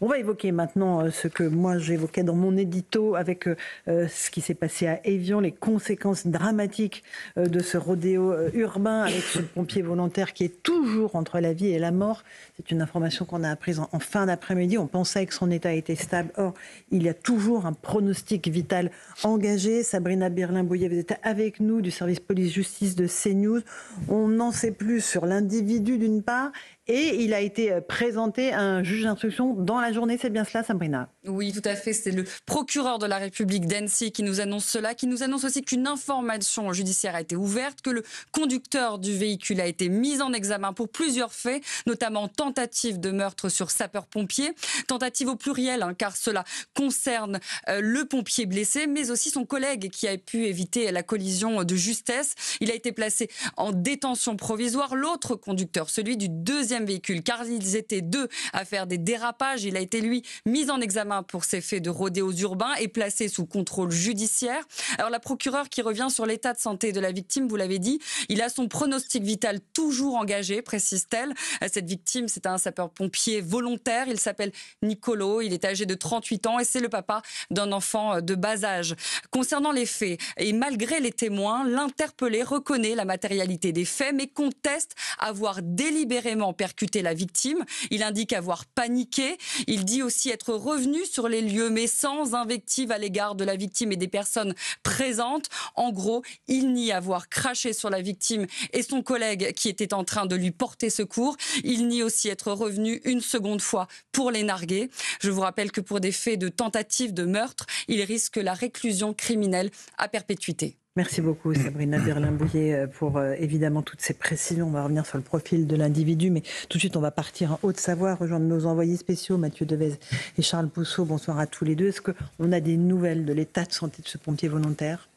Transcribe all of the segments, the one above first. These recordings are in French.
On va évoquer maintenant ce que moi j'évoquais dans mon édito avec ce qui s'est passé à Évian, les conséquences dramatiques de ce rodéo urbain avec ce pompier volontaire qui est toujours entre la vie et la mort. C'est une information qu'on a apprise en fin d'après-midi. On pensait que son état était stable. Or, il y a toujours un pronostic vital engagé. Sabrina Birlin-Bouillet, vous êtes avec nous du service police-justice de CNews. On n'en sait plus sur l'individu d'une part. Et il a été présenté à un juge d'instruction dans la journée. C'est bien cela, Sabrina? Oui, tout à fait. C'est le procureur de la République d'Annecy qui nous annonce cela, qui nous annonce aussi qu'une information judiciaire a été ouverte, que le conducteur du véhicule a été mis en examen pour plusieurs faits, notamment tentative de meurtre sur sapeur-pompier, tentative au pluriel, car cela concerne le pompier blessé, mais aussi son collègue qui a pu éviter la collision de justesse. Il a été placé en détention provisoire. L'autre conducteur, celui du deuxième véhicule, car ils étaient deux à faire des dérapages. Il a été, lui, mis en examen pour ces faits de rodéos urbains et placé sous contrôle judiciaire. Alors la procureure qui revient sur l'état de santé de la victime, vous l'avez dit, il a son pronostic vital toujours engagé, précise-t-elle. Cette victime, c'est un sapeur-pompier volontaire. Il s'appelle Nicolo, il est âgé de 38 ans et c'est le papa d'un enfant de bas âge. Concernant les faits, et malgré les témoins, l'interpellé reconnaît la matérialité des faits, mais conteste avoir délibérément percuté la victime. Il indique avoir paniqué. Il dit aussi être revenu sur les lieux, mais sans invective à l'égard de la victime et des personnes présentes. En gros, il nie avoir craché sur la victime et son collègue qui était en train de lui porter secours. Il nie aussi être revenu une seconde fois pour les narguer. Je vous rappelle que pour des faits de tentative de meurtre, il risque la réclusion criminelle à perpétuité. Merci beaucoup Sabrina Birlin-Bouillet pour évidemment toutes ces précisions. On va revenir sur le profil de l'individu, mais tout de suite on va partir en Haute-Savoie, rejoindre nos envoyés spéciaux Mathieu Devez et Charles Pousseau. Bonsoir à tous les deux. Est-ce qu'on a des nouvelles de l'état de santé de ce pompier volontaire ?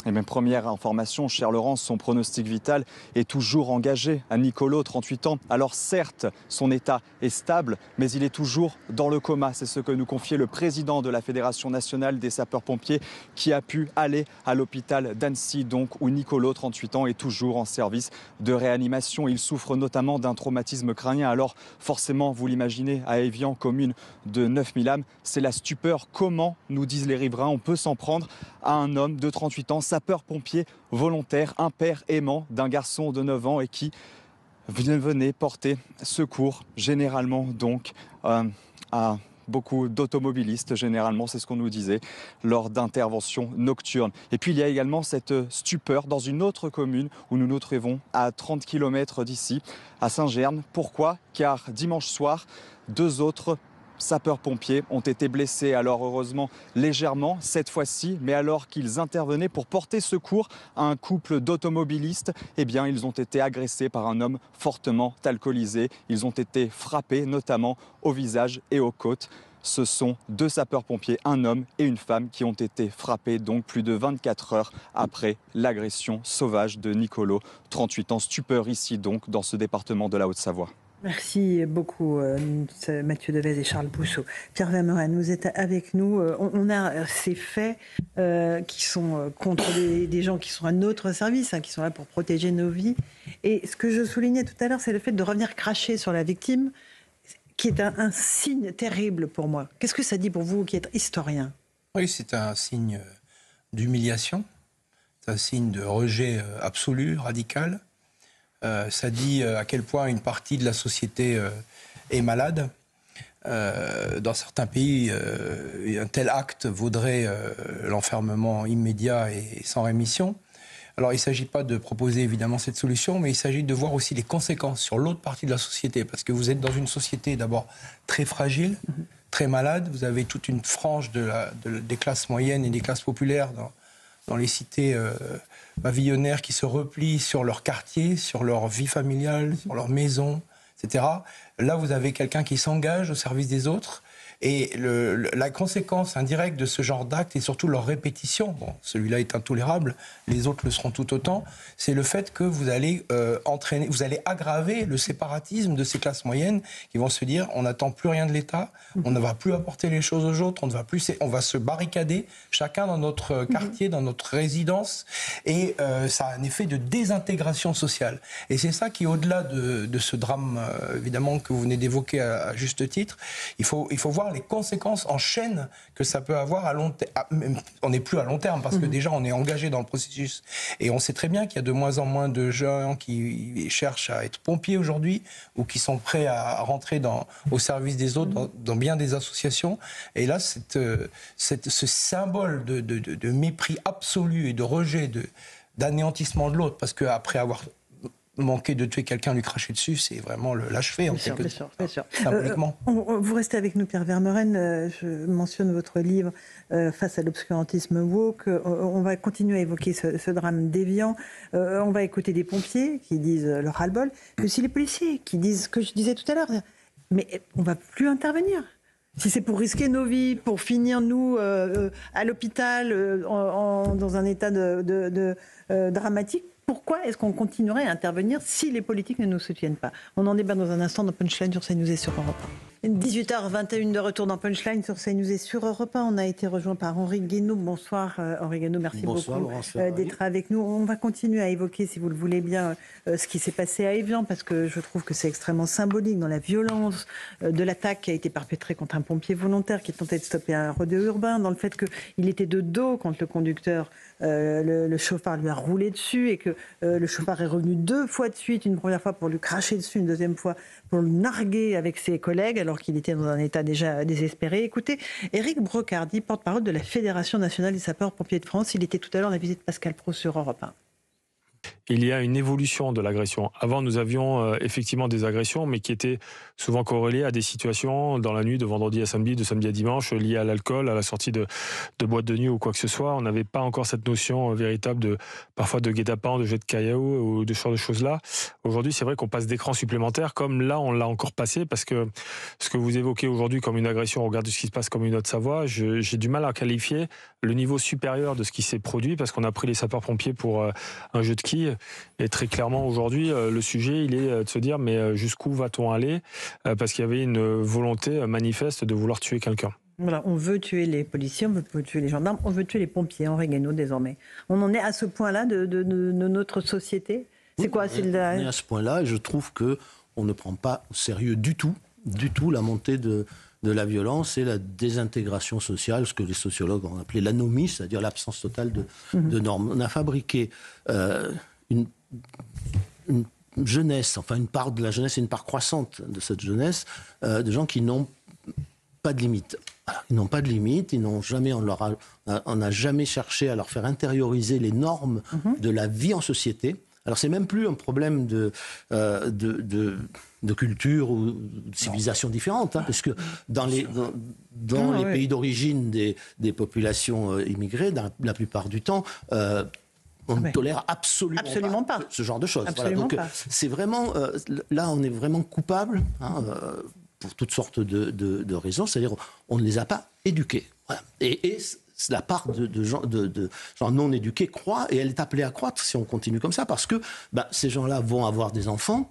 Et même première information, cher Laurence, son pronostic vital est toujours engagé à Nicolo, 38 ans. Alors certes, son état est stable, mais il est toujours dans le coma. C'est ce que nous confiait le président de la Fédération nationale des sapeurs-pompiers qui a pu aller à l'hôpital d'Annecy, donc où Nicolo, 38 ans, est toujours en service de réanimation. Il souffre notamment d'un traumatisme crânien. Alors forcément, vous l'imaginez, à Évian, commune de 9000 âmes, c'est la stupeur. Comment, nous disent les riverains, on peut s'en prendre à un homme de 38 ans, sapeur-pompier volontaire, un père aimant d'un garçon de 9 ans et qui venait porter secours, généralement donc à beaucoup d'automobilistes, généralement, c'est ce qu'on nous disait, lors d'interventions nocturnes. Et puis il y a également cette stupeur dans une autre commune où nous nous trouvons à 30 km d'ici, à Saint-Gerne. Pourquoi ? Car dimanche soir, deux autres sapeurs-pompiers ont été blessés, alors heureusement légèrement cette fois-ci, mais alors qu'ils intervenaient pour porter secours à un couple d'automobilistes, eh bien ils ont été agressés par un homme fortement alcoolisé. Ils ont été frappés notamment au visage et aux côtes. Ce sont deux sapeurs-pompiers, un homme et une femme, qui ont été frappés donc plus de 24 heures après l'agression sauvage de Nicolo, 38 ans, stupeur ici donc dans ce département de la Haute-Savoie. Merci beaucoup Mathieu Devez et Charles Pousseau. Pierre Vermeuren, vous êtes avec nous. On a ces faits qui sont contre des gens qui sont à notre service, qui sont là pour protéger nos vies. Et ce que je soulignais tout à l'heure, c'est le fait de revenir cracher sur la victime, qui est un signe terrible pour moi. Qu'est-ce que ça dit pour vous qui êtes historien ? Oui, c'est un signe d'humiliation, c'est un signe de rejet absolu, radical. Ça dit à quel point une partie de la société est malade. Dans certains pays, un tel acte vaudrait l'enfermement immédiat et sans rémission. Alors il ne s'agit pas de proposer évidemment cette solution, mais il s'agit de voir aussi les conséquences sur l'autre partie de la société. Parce que vous êtes dans une société d'abord très fragile, très malade. Vous avez toute une frange des classes moyennes et des classes populaires dans les cités pavillonnaires qui se replient sur leur quartier, sur leur vie familiale, sur leur maison, etc. Là, vous avez quelqu'un qui s'engage au service des autres Et la conséquence indirecte de ce genre d'acte et surtout leur répétition, bon, celui-là est intolérable, les autres le seront tout autant, c'est le fait que vous allez vous allez aggraver le séparatisme de ces classes moyennes qui vont se dire on n'attend plus rien de l'État, on ne va plus apporter les choses aux autres, on va se barricader chacun dans notre quartier, dans notre résidence, et ça a un effet de désintégration sociale. Et c'est ça qui, au-delà de ce drame, évidemment, que vous venez d'évoquer à juste titre, il faut voir les conséquences en chaîne que ça peut avoir à long terme. On n'est plus à long terme, parce que déjà, on est engagé dans le processus. Et on sait très bien qu'il y a de moins en moins de gens qui cherchent à être pompiers aujourd'hui, ou qui sont prêts à rentrer au service des autres dans bien des associations. Et là, ce symbole de mépris absolu et de rejet, d'anéantissement de l'autre, parce qu'après avoir manqué de tuer quelqu'un, lui cracher dessus, c'est vraiment l'achever, en quelque sorte. Bien sûr. Symboliquement. Vous restez avec nous, Pierre Vermeuren. Je mentionne votre livre Face à l'obscurantisme woke. On va continuer à évoquer ce drame d'Évian. On va écouter des pompiers qui disent leur ras-le-bol, mais aussi les policiers qui disent ce que je disais tout à l'heure. Mais on ne va plus intervenir. Si c'est pour risquer nos vies, pour finir, nous, à l'hôpital, dans un état dramatique, pourquoi est-ce qu'on continuerait à intervenir si les politiques ne nous soutiennent pas? On en débat dans un instant dans Punchline sur CNews et sur Europe 1. 18h21 de retour dans Punchline sur CNews et sur Europe 1. On a été rejoint par Henri Guénaud. Bonsoir Henri Guénaud, merci beaucoup d'être avec nous. On va continuer à évoquer, si vous le voulez bien, ce qui s'est passé à Évian, parce que je trouve que c'est extrêmement symbolique dans la violence de l'attaque qui a été perpétrée contre un pompier volontaire qui tentait de stopper un rodéo urbain, dans le fait qu'il était de dos quand le conducteur, le chauffard lui a roulé dessus, et que le chauffard est revenu 2 fois de suite, une première fois pour lui cracher dessus, une deuxième fois pour le narguer avec ses collègues, alors qu'il était dans un état déjà désespéré. Écoutez, Éric Brocardi, porte-parole de la Fédération nationale des sapeurs-pompiers de France, il était tout à l'heure à la visite de Pascal Praud sur Europe 1. Il y a une évolution de l'agression. Avant, nous avions effectivement des agressions, mais qui étaient souvent corrélées à des situations dans la nuit de vendredi à samedi, de samedi à dimanche, liées à l'alcool, à la sortie de boîte de nuit ou quoi que ce soit. On n'avait pas encore cette notion véritable parfois de guet-apens, de jet de cailloux ou de ce genre de choses-là. Aujourd'hui, c'est vrai qu'on passe d'écrans supplémentaires, comme là, on l'a encore passé, parce que ce que vous évoquez aujourd'hui comme une agression, au regard de ce qui se passe comme une Haute-Savoie, j'ai du mal à qualifier le niveau supérieur de ce qui s'est produit, parce qu'on a pris les sapeurs-pompiers pour un jeu de quilles. Et très clairement, aujourd'hui, le sujet, il est de se dire, mais jusqu'où va-t-on aller? Parce qu'il y avait une volonté manifeste de vouloir tuer quelqu'un. Voilà, on veut tuer les policiers, on veut tuer les gendarmes, on veut tuer les pompiers, Henri Guénaud, désormais. On en est à ce point-là de notre société? C'est quoi? On est à ce point-là, et je trouve qu'on ne prend pas au sérieux du tout la montée de la violence et la désintégration sociale, ce que les sociologues ont appelé l'anomie, c'est-à-dire l'absence totale de normes. On a fabriqué une jeunesse, enfin une part de la jeunesse et une part croissante de cette jeunesse, de gens qui n'ont pas de limite. Voilà, ils n'ont pas de limite, on n'a jamais cherché à leur faire intérioriser les normes de la vie en société. Alors c'est même plus un problème de culture ou de civilisation différente, parce que dans les pays d'origine des populations immigrées, la plupart du temps, on ne tolère absolument pas ce genre de choses. Voilà, donc c'est vraiment là, on est vraiment coupable pour toutes sortes de raisons. C'est-à-dire, on ne les a pas éduqués. Voilà. Et la part de gens non éduqués croît, et elle est appelée à croître si on continue comme ça, parce que ces gens-là vont avoir des enfants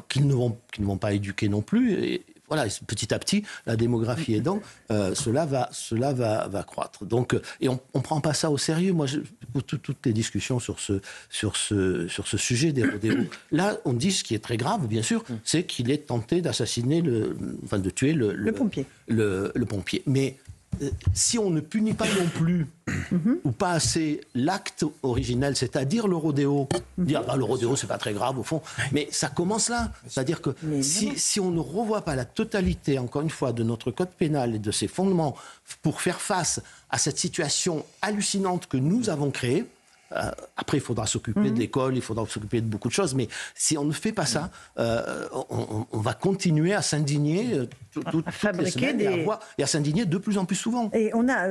qu'ils ne vont pas éduquer non plus. Et voilà, petit à petit, la démographie aidant, cela va croître. Donc, et on ne prend pas ça au sérieux. Moi, toutes les discussions sur ce sujet des rodéos, là, on dit ce qui est très grave, bien sûr, c'est qu'il est tenté d'assassiner, de tuer le pompier. Le pompier. Mais si on ne punit pas non plus, ou pas assez, l'acte originel, c'est-à-dire le rodéo, dire le rodéo c'est pas très grave au fond, mais ça commence là. C'est-à-dire que si on ne revoit pas la totalité, encore une fois, de notre code pénal et de ses fondements pour faire face à cette situation hallucinante que nous avons créée, après, il faudra s'occuper de l'école, il faudra s'occuper de beaucoup de choses, mais si on ne fait pas ça, on va continuer à s'indigner toutes les semaines et à s'indigner de plus en plus souvent. Et on a,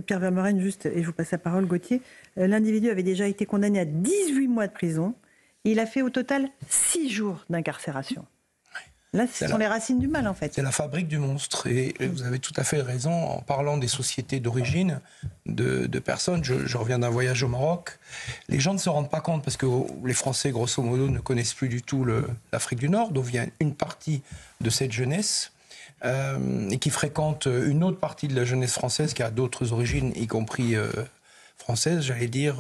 Pierre Vermeuren, juste, et je vous passe la parole, Gauthier, l'individu avait déjà été condamné à 18 mois de prison, et il a fait au total 6 jours d'incarcération. Là, ce sont les racines du mal, en fait. C'est la fabrique du monstre. Et vous avez tout à fait raison en parlant des sociétés d'origine de personnes. Je reviens d'un voyage au Maroc. Les gens ne se rendent pas compte parce que les Français, grosso modo, ne connaissent plus du tout l'Afrique du Nord, d'où vient une partie de cette jeunesse. Et qui fréquente une autre partie de la jeunesse française qui a d'autres origines, y compris française, j'allais dire,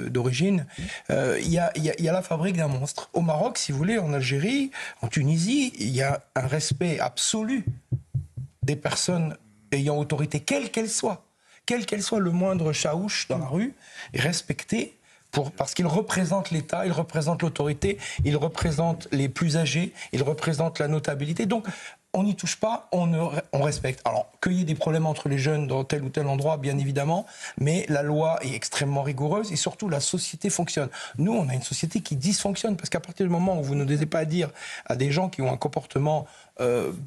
d'origine. Il y a la fabrique d'un monstre. Au Maroc, si vous voulez, en Algérie, en Tunisie, il y a un respect absolu des personnes ayant autorité, quelle qu'elle soit. Quel qu'elle soit, le moindre chaouche dans la rue est respecté parce qu'il représente l'État, il représente l'autorité, il représente les plus âgés, il représente la notabilité. Donc, on n'y touche pas, on respecte. Alors, qu'il y ait des problèmes entre les jeunes dans tel ou tel endroit, bien évidemment, mais la loi est extrêmement rigoureuse et surtout, la société fonctionne. Nous, on a une société qui dysfonctionne parce qu'à partir du moment où vous n'osez pas dire à des gens qui ont un comportement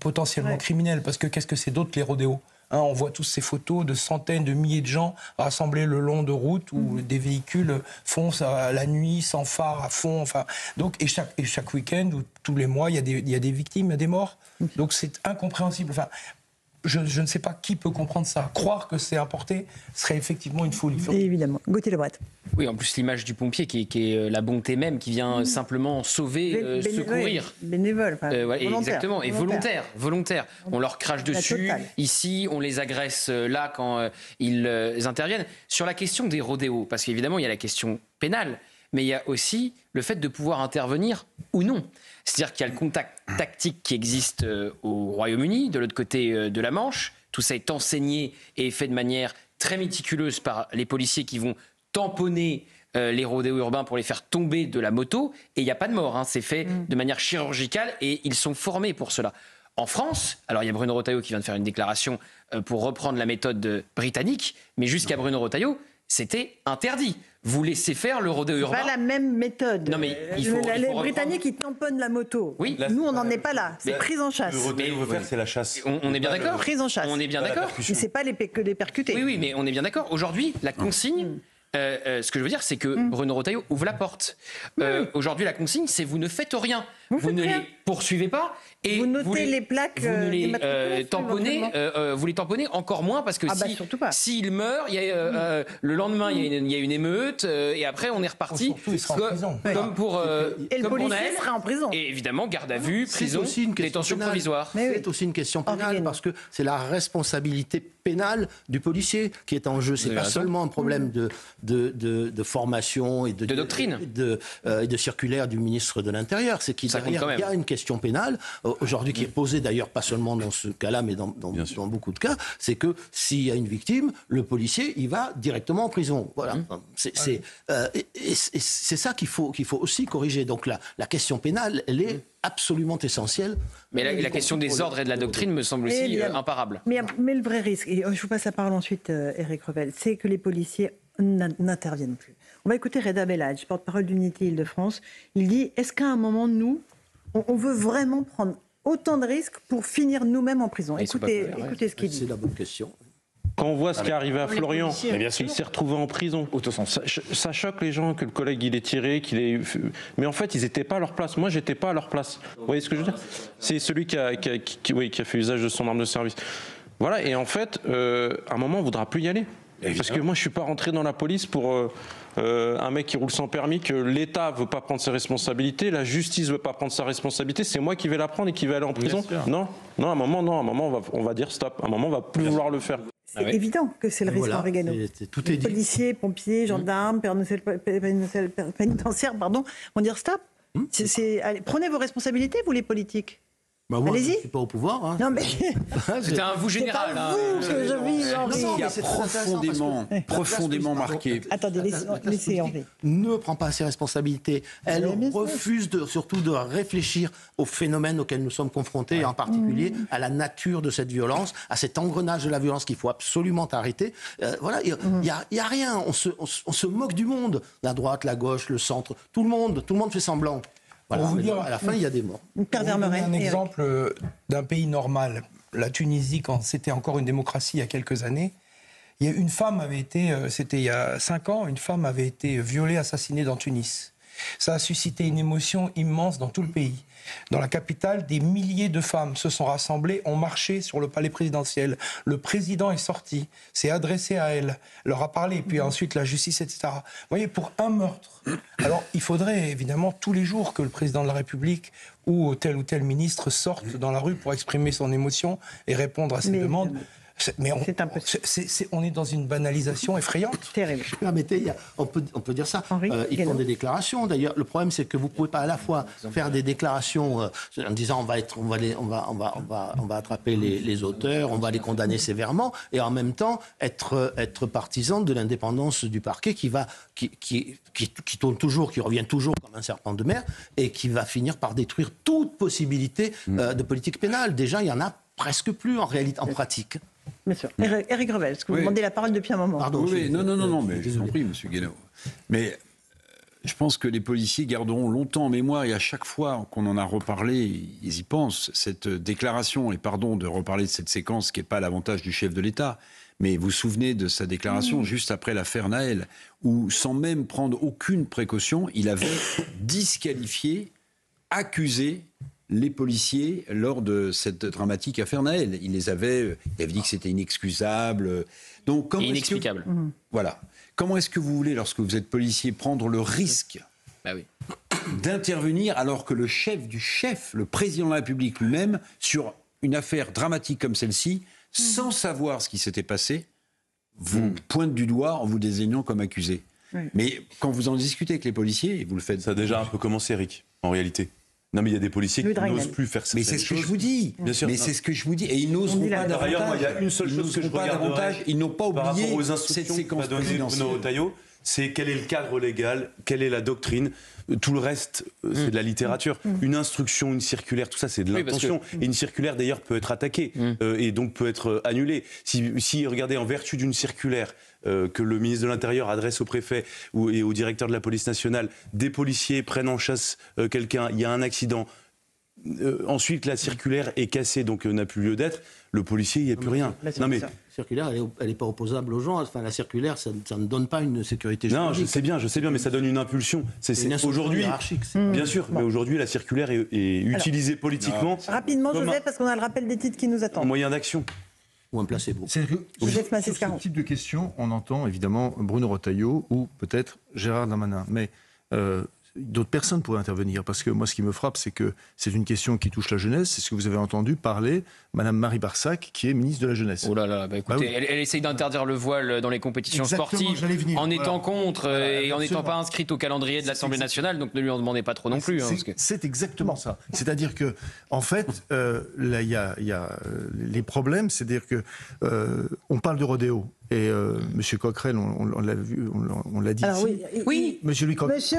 potentiellement criminel, parce que qu'est-ce que c'est d'autre que les rodéos ? On voit tous ces photos de centaines, de milliers de gens rassemblés le long de routes où des véhicules foncent à la nuit, sans phare, à fond. Enfin, donc, et chaque week-end ou tous les mois, il y a des victimes, il y a des morts. Donc c'est incompréhensible. Enfin, je ne sais pas qui peut comprendre ça. Croire que c'est importé serait effectivement une folie. Et évidemment. Gauthier Lebret. Oui, en plus l'image du pompier qui est la bonté même, qui vient simplement sauver, secourir. Bénévole, volontaire. Exactement, et volontaire. On leur crache dessus, ici, on les agresse là quand ils interviennent. Sur la question des rodéos, parce qu'évidemment il y a la question pénale, mais il y a aussi le fait de pouvoir intervenir ou non. C'est-à-dire qu'il y a le contact tactique qui existe au Royaume-Uni, de l'autre côté de la Manche. Tout ça est enseigné et fait de manière très méticuleuse par les policiers qui vont tamponner les rodéos urbains pour les faire tomber de la moto. Et il n'y a pas de mort, c'est fait de manière chirurgicale et ils sont formés pour cela. En France, alors il y a Bruno Retailleau qui vient de faire une déclaration pour reprendre la méthode britannique, mais jusqu'à Bruno Retailleau, c'était interdit. Vous laissez faire le rodéo urbain. C'est pas la même méthode. Non, mais les Britanniques, ils tamponnent la moto. Oui. Nous, on n'en est pas là. C'est prise en chasse. Le rodéo veut faire, c'est la chasse. On est bien d'accord. Prise en chasse. On est bien d'accord. Mais c'est pas que les percuter. Oui, mais on est bien d'accord. Aujourd'hui, la consigne... ce que je veux dire, c'est que Bruno Retailleau ouvre la porte. Aujourd'hui, la consigne, c'est vous ne faites rien. Vous ne les poursuivez pas. Et vous notez les plaques. Vous ne les tamponnez. Vous les tamponnez encore moins parce que s'il meurt, le lendemain, il y a une émeute et après, on est reparti. Comme pour. Et le policier sera en prison. Et évidemment, garde à vue, prison, détention provisoire. C'est aussi une question pénale parce que c'est la responsabilité pénale du policier qui est en jeu. C'est pas seulement un problème de formation et de doctrine et de circulaire du ministre de l'Intérieur. C'est qu'il il y a une question pénale aujourd'hui qui est posée d'ailleurs pas seulement dans ce cas-là, mais dans beaucoup de cas. C'est que s'il y a une victime, le policier il va directement en prison. Voilà. C'est ça qu'il faut aussi corriger. Donc la question pénale, elle est absolument essentielle. Mais la question des ordres et de la doctrine me semble aussi imparable. Mais le vrai risque, et je vous passe la parole ensuite, Éric Revel, c'est que les policiers n'interviennent plus. On va écouter Reda Bellage, porte-parole d'Unité Île-de-France. Il dit, est-ce qu'à un moment, nous, on veut vraiment prendre autant de risques pour finir nous-mêmes en prison? Écoutez ce qu'il dit. C'est la bonne question. Quand on voit ce qui est arrivé à Florian, il s'est retrouvé en prison. Ça choque les gens que le collègue il est tiré, mais en fait ils n'étaient pas à leur place. Moi j'étais pas à leur place. Vous voyez ce que je veux dire? C'est celui qui a fait usage de son arme de service. Voilà, et en fait, à un moment on ne voudra plus y aller. Parce que moi je ne suis pas rentré dans la police pour un mec qui roule sans permis, que l'État ne veut pas prendre ses responsabilités, la justice ne veut pas prendre sa responsabilité, c'est moi qui vais la prendre et qui vais aller en prison. Non, à un moment on va dire stop, à un moment on ne va plus vouloir le faire. C'est évident que c'est le risque en Régano. Tout est dit. Policiers, pompiers, gendarmes, pénitentiaires, vont dire stop. Allez, prenez vos responsabilités, vous les politiques. Bah moi, allez-y. Je ne suis pas au pouvoir. Hein. Non, mais... C'était un vous général. C'est pas vous que je vis, Henri. Il a profondément marqué. Attendez, laissez Henri. Ne prend pas ses responsabilités. Elle refuse surtout de réfléchir aux phénomènes auxquels nous sommes confrontés, et en particulier à la nature de cette violence, à cet engrenage de la violence qu'il faut absolument arrêter. Voilà, il n'y a rien. On se moque du monde. La droite, la gauche, le centre, tout le monde fait semblant. Voilà, pour vous dire, à la fin, il y a des morts. Un exemple d'un pays normal, la Tunisie, quand c'était encore une démocratie il y a quelques années, il y a une femme avait été, c'était il y a 5 ans, une femme avait été violée, assassinée dans Tunis. Ça a suscité une émotion immense dans tout le pays. Dans la capitale, des milliers de femmes se sont rassemblées, ont marché sur le palais présidentiel. Le président est sorti, s'est adressé à elles, leur a parlé, puis ensuite la justice, etc. Vous voyez, pour un meurtre. Alors, il faudrait évidemment tous les jours que le président de la République ou tel ministre sorte dans la rue pour exprimer son émotion et répondre à ces demandes. Mais on est dans une banalisation effrayante. Terrible. Permettez, on peut dire ça. Ils font des déclarations. D'ailleurs, le problème, c'est que vous ne pouvez pas à la fois faire des déclarations en disant on va attraper les auteurs, on va les condamner sévèrement, et en même temps être partisan de l'indépendance du parquet qui tourne toujours, qui revient toujours comme un serpent de mer, et qui va finir par détruire toute possibilité de politique pénale. Déjà, il y en a presque plus en réalité, en pratique. Bien sûr. Éric Revel, est-ce que vous demandez la parole depuis un moment? Pardon. Oui, non, mais je vous en prie, M. Guénaud. Mais je pense que les policiers garderont longtemps en mémoire, et à chaque fois qu'on en a reparlé, ils y pensent, cette déclaration, et pardon de reparler de cette séquence qui n'est pas à l'avantage du chef de l'État, mais vous vous souvenez de sa déclaration juste après l'affaire Naël, où sans même prendre aucune précaution, il avait disqualifié, accusé les policiers lors de cette dramatique affaire Naël. Il avait dit que c'était inexcusable. Donc, inexplicable. Voilà. Comment est-ce que vous voulez, lorsque vous êtes policier, prendre le risque d'intervenir alors que le chef, le président de la République lui-même, sur une affaire dramatique comme celle-ci, sans savoir ce qui s'était passé, vous pointe du doigt en vous désignant comme accusé. Mais quand vous en discutez avec les policiers, et vous le faites... Ça a déjà un peu commencé, Eric, en réalité. Non, mais il y a des policiers qui n'osent plus faire ça. Mais c'est ce que je vous dis. Bien sûr. Mais c'est ce que je vous dis. Et ils n'oseront pas davantage. D'ailleurs, il y a une seule chose que je regarderai. Ils n'ont pas oublié par rapport aux instructions cette séquence présidentielle. Bruno Retailleau, c'est quel est le cadre légal, quelle est la doctrine. Tout le reste, c'est de la littérature. Une instruction, une circulaire, tout ça, c'est de l'intention. Et une circulaire, d'ailleurs, peut être attaquée et donc peut être annulée. Si regardez, en vertu d'une circulaire que le ministre de l'Intérieur adresse au préfet et au directeur de la police nationale, des policiers prennent en chasse quelqu'un, il y a un accident, ensuite la circulaire est cassée, donc n'a plus lieu d'être, le policier, il n'y a plus rien. La circulaire, elle n'est pas opposable aux gens. Enfin, la circulaire, ça ne donne pas une sécurité juridique. Non, je sais bien, mais ça donne une impulsion. C'est aujourd'hui, bien sûr, mais aujourd'hui, la circulaire est utilisée politiquement. Rapidement, Joseph, parce qu'on a le rappel des titres qui nous attendent. Moyen d'action. Ou un placebo. Sur ce type de questions, on entend évidemment Bruno Retailleau ou peut-être Gérard Darmanin. Mais d'autres personnes pourraient intervenir, parce que moi, ce qui me frappe, c'est que c'est une question qui touche la jeunesse. C'est ce que vous avez entendu parler Madame Marie Barsac, qui est ministre de la Jeunesse. Oh là là, écoutez, elle essaye d'interdire le voile dans les compétitions sportives en étant contre et en n'étant pas inscrite au calendrier de l'Assemblée nationale, donc ne lui en demandez pas trop non plus. C'est exactement ça. C'est-à-dire que, en fait, là, il y a les problèmes, c'est-à-dire que on parle de rodéo. Et M. Coquerel, on l'a vu, on l'a dit ici. Oui. Monsieur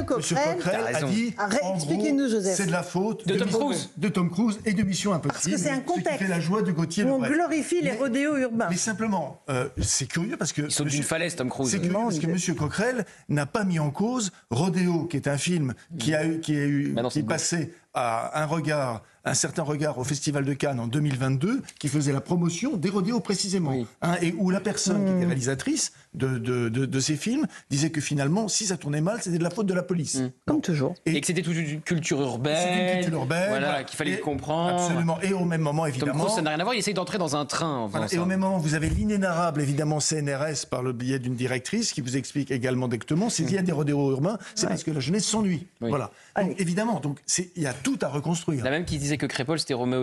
Coquerel a dit, expliquez-nous, Joseph. C'est de la faute de Tom Cruise et de Mission Impossible. Parce que c'est un contexte. Ce qui fait la joie de Gauthier On glorifie les rodéos urbains. Mais simplement, c'est curieux parce que... Il saute d'une falaise, Tom Cruise. C'est curieux parce que M. Coquerel n'a pas mis en cause Rodéo, qui est un film qui est passé à un certain regard au Festival de Cannes en 2022, qui faisait la promotion des rodéos précisément, et où la personne qui était réalisatrice de ces films disait que finalement, si ça tournait mal, c'était de la faute de la police. Comme toujours. Et que c'était toute une culture urbaine, voilà, qu'il fallait le comprendre. Absolument. Et au même moment, évidemment... Tom Cruise, ça n'a rien à voir, il essaye d'entrer dans un train. Voilà, et au même moment, vous avez l'inénarrable, évidemment, CNRS, par le biais d'une directrice, qui vous explique également directement, s'il y a des rodéos urbains, c'est parce que la jeunesse s'ennuie. Voilà. Donc, évidemment, il y a tout à reconstruire. La même qui disait que Crépol, c'était Roméo